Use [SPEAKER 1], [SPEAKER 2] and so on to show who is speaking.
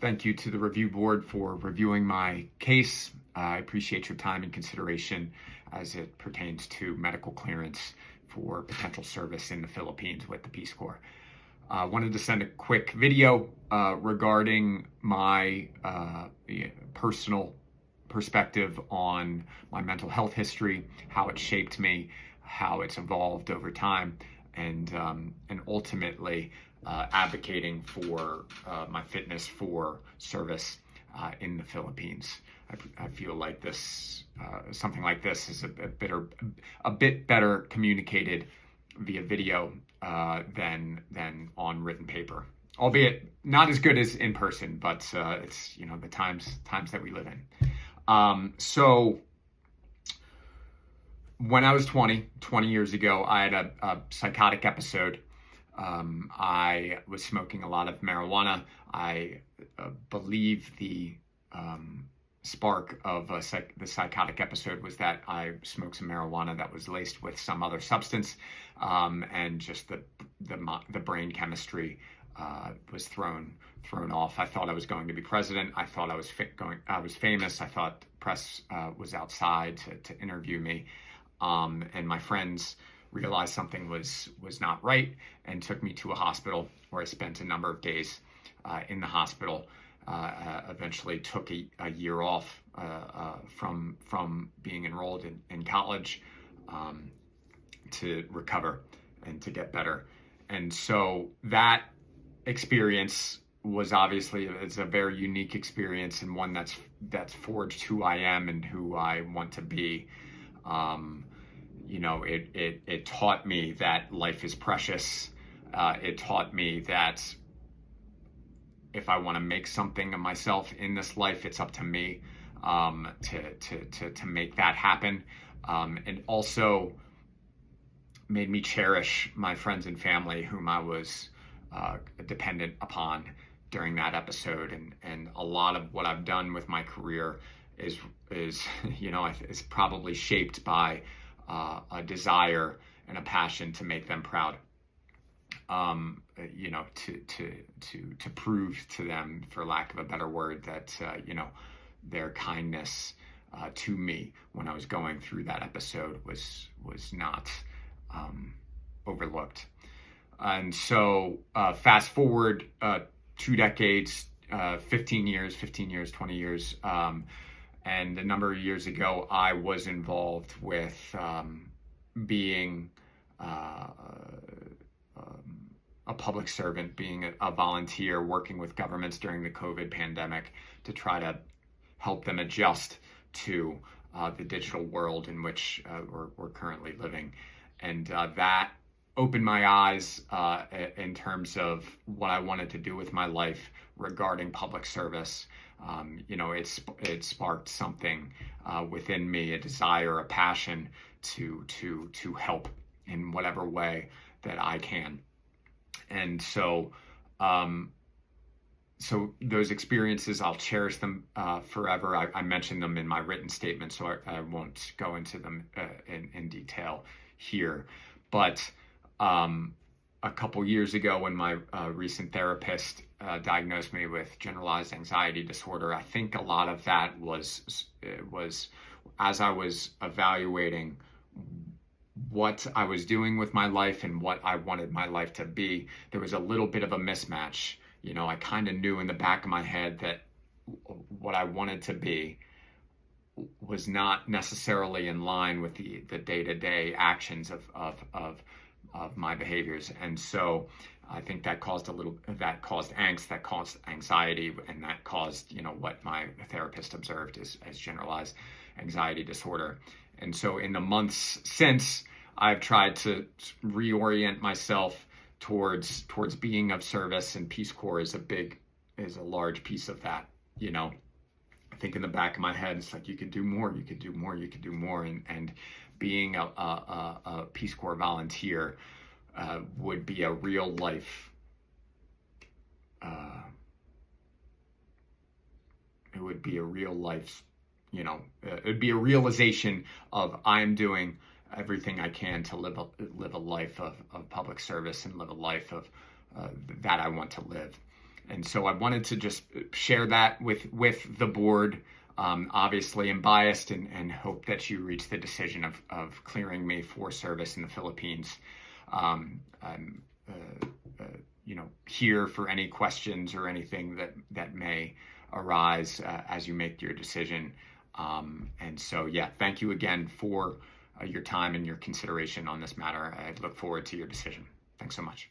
[SPEAKER 1] Thank you to the review board for reviewing my case. I appreciate your time and consideration as it pertains to medical clearance for potential service in the Philippines with the Peace Corps. I wanted to send a quick video regarding my personal perspective on my mental health history, how it shaped me, how it's evolved over time, and ultimately advocating for my fitness for service in the Philippines. I feel like this, something like this, is a bit better communicated via video than on written paper, albeit not as good as in person. But it's the times that we live in. So when I was 20 years ago, I had a psychotic episode. I was smoking a lot of marijuana. I believe the spark of the psychotic episode was that I smoked some marijuana that was laced with some other substance, and just the brain chemistry was thrown off. I thought I was going to be president. I thought I was famous. I thought the press was outside to interview me, and my friends realized something was not right and took me to a hospital where I spent a number of days in the hospital. Eventually took a year off from being enrolled in college to recover and to get better. And so that experience was obviously, it's a very unique experience, and one that's forged who I am and who I want to be. It taught me that life is precious. It taught me that if I want to make something of myself in this life, it's up to me to make that happen. And also made me cherish my friends and family whom I was dependent upon during that episode. And a lot of what I've done with my career is probably shaped by a desire and a passion to make them proud. To prove to them, for lack of a better word, that their kindness to me when I was going through that episode was not overlooked. And so fast forward 2 decades, 15 years, 20 years, and a number of years ago, I was involved with being a public servant, being a volunteer, working with governments during the COVID pandemic to try to help them adjust to the digital world in which we're currently living. And that opened my eyes in terms of what I wanted to do with my life regarding public service. It sparked something within me, a desire, a passion to help in whatever way that I can. And so those experiences, I'll cherish them forever. I mentioned them in my written statement, so I won't go into them in detail here. But a couple years ago, when my recent therapist diagnosed me with generalized anxiety disorder, I think a lot of that was as I was evaluating what I was doing with my life and what I wanted my life to be, there was a little bit of a mismatch. I kind of knew in the back of my head that what I wanted to be was not necessarily in line with the day-to-day actions of my behaviors. And so I think that caused angst, that caused anxiety, and that caused, what my therapist observed as generalized anxiety disorder. And so in the months since, I've tried to reorient myself towards being of service, and Peace Corps is a large piece of that. I think in the back of my head, it's like, you could do more, and being a Peace Corps volunteer would be a real life. It would be a real life. It'd be a realization of I'm doing everything I can to live a life of public service and live a life of that I want to live. And so I wanted to just share that with the board. Obviously, I'm biased and hope that you reach the decision of clearing me for service in the Philippines. I'm here for any questions or anything that may arise as you make your decision. And so, yeah, thank you again for your time and your consideration on this matter. I look forward to your decision. Thanks so much.